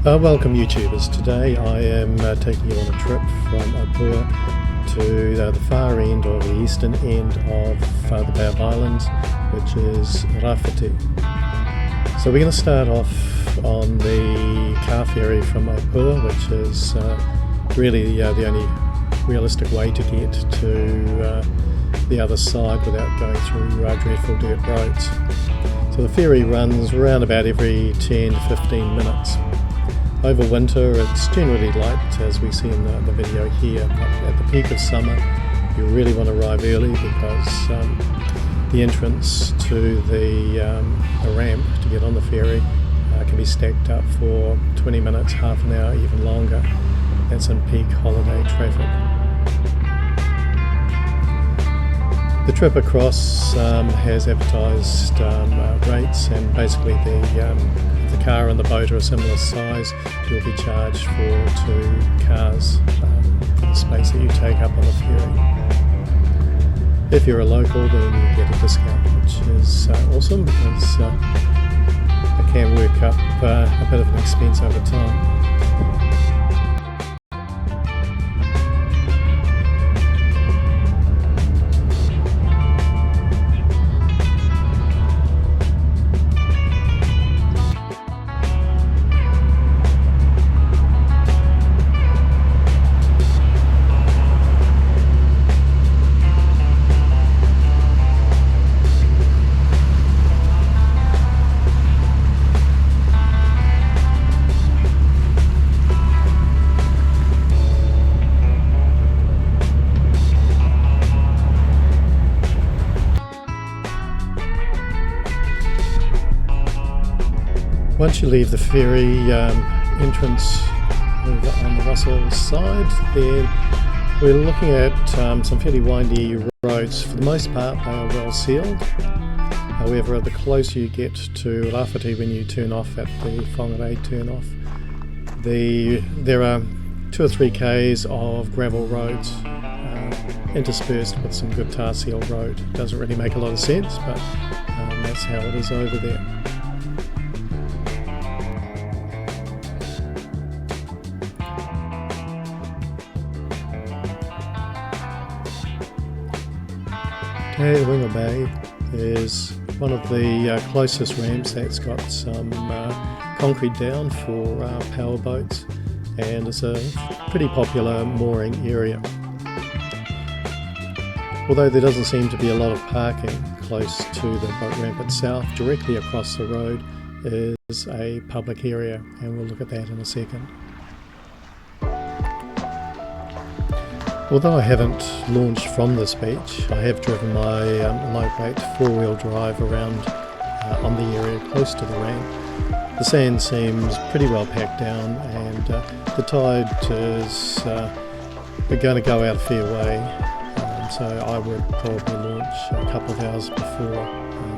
Welcome YouTubers. Today I am taking you on a trip from Opua to the far end or the eastern end of the Bay of Islands, which is Rafiti. So we're going to start off on the car ferry from Opua, which is really the only realistic way to get to the other side without going through dreadful dirt roads. So the ferry runs around about every 10 to 15 minutes. Over winter it's generally light, as we see in the video here, but at the peak of summer you really want to arrive early because the entrance to the ramp to get on the ferry can be stacked up for 20 minutes, half an hour, even longer. That's in peak holiday traffic. The trip across has advertised rates, and basically the car and the boat are a similar size. You'll be charged for 2 cars for the space that you take up on the ferry. If you're a local, then you get a discount, which is awesome because it can work up a bit of an expense over time. Once you leave the ferry entrance over on the Russell side, then we're looking at some fairly windy roads. For the most part they are well sealed. However, the closer you get to Rafiti, when you turn off at the Whangarei turn off, there are 2 or 3 k's of gravel roads interspersed with some good tar seal road. Doesn't really make a lot of sense, but that's how it is over there. Winga Bay is one of the closest ramps that's got some concrete down for power boats, and it's a pretty popular mooring area. Although there doesn't seem to be a lot of parking close to the boat ramp itself, directly across the road is a public area, and we'll look at that in a second. Although I haven't launched from this beach, I have driven my lightweight 4-wheel drive around on the area close to the ramp. The sand seems pretty well packed down, and the tide is going to go out a fair way, so I would probably launch a couple of hours before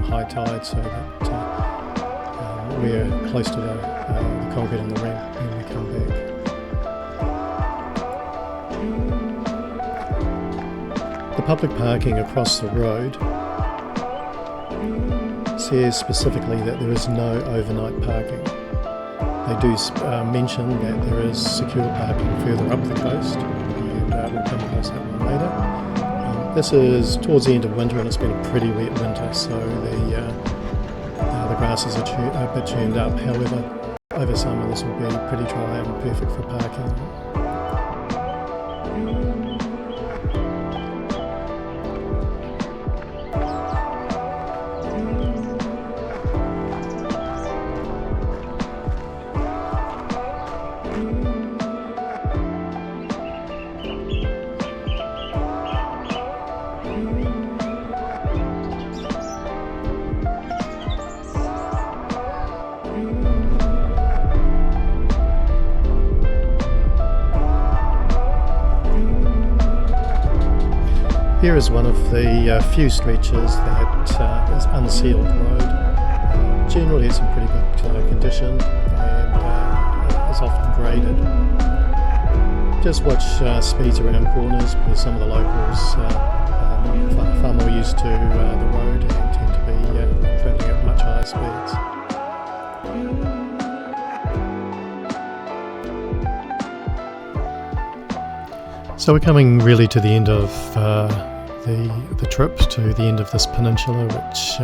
high tide, so that we're close to the concrete on the ramp when we come back. The public parking across the road says specifically that there is no overnight parking. They do mention that there is secure parking further up the coast, and we'll come across that one later. This is towards the end of winter, and it's been a pretty wet winter, so the grasses are a bit churned up. However, over summer this will be pretty dry and perfect for parking. Here is one of the few stretches that is unsealed road. Generally it's in pretty good condition and is often graded. Just watch speeds around corners, because some of the locals are far more used to the road and tend to be travelling at much higher speeds. So we're coming really to the end of the trip, to the end of this peninsula, which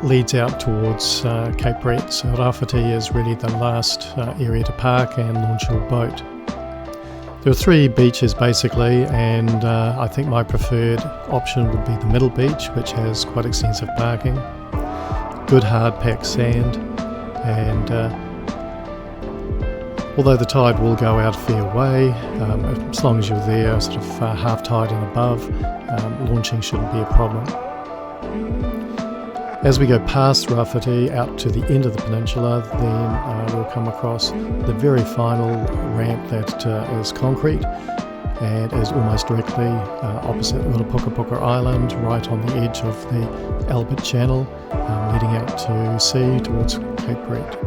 leads out towards Cape Brett. So Rafiti is really the last area to park and launch your boat. There are 3 beaches basically, and I think my preferred option would be the middle beach, which has quite extensive parking, good hard packed sand, and although the tide will go out a fair way, as long as you're there sort of half tide and above, launching shouldn't be a problem. As we go past Rafiti out to the end of the peninsula, then we'll come across the very final ramp that is concrete and is almost directly opposite Little Puka Island, right on the edge of the Albert Channel, leading out to sea towards Cape Brett.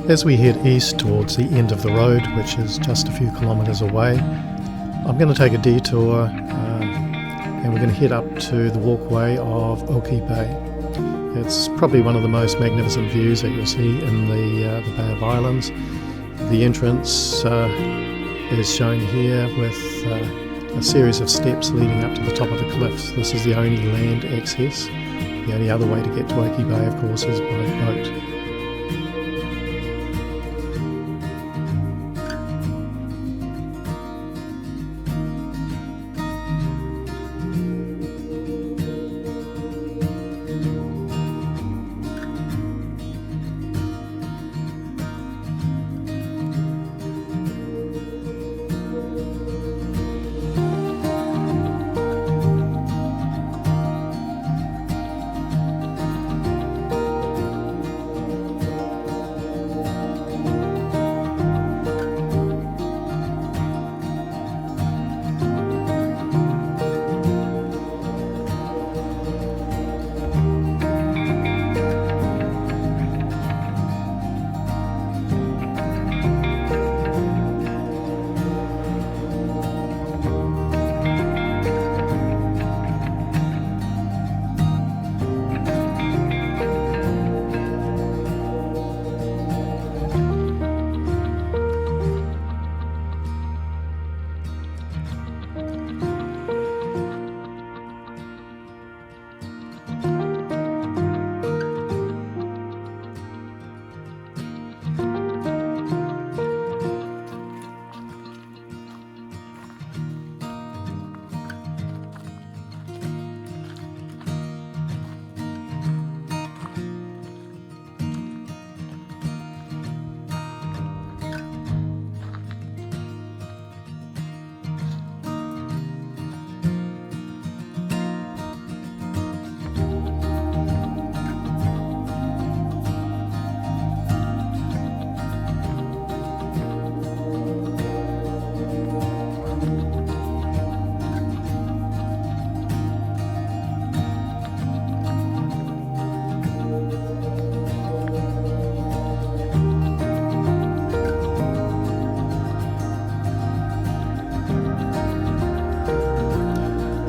As we head east towards the end of the road, which is just a few kilometres away, I'm going to take a detour and we're going to head up to the walkway of Okipe. It's probably one of the most magnificent views that you'll see in the Bay of Islands. The entrance is shown here with a series of steps leading up to the top of the cliffs. This is the only land access. The only other way to get to Okipe, of course, is by boat.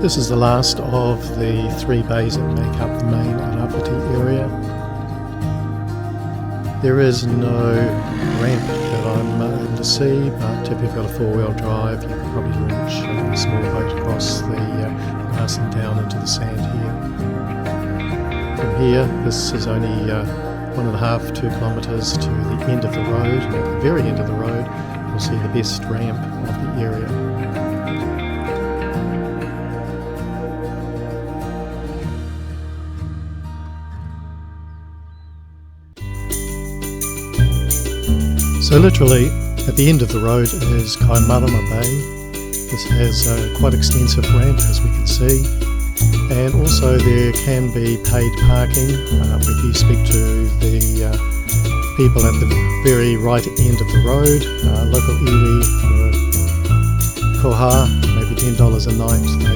This is the last of the 3 bays that make up the main Rafiti area. There is no ramp that I'm able to see, but if you've got a 4-wheel drive you can probably launch a small boat across the grass and down into the sand here. From here, this is only 1.5–2 kilometres to the end of the road, and at the very end of the road you'll see the best ramp of the area. So literally at the end of the road is Kaimarama Bay. This has a quite extensive ramp, as we can see, and also there can be paid parking if you speak to the people at the very right end of the road. Local iwi for koha, maybe $10 a night.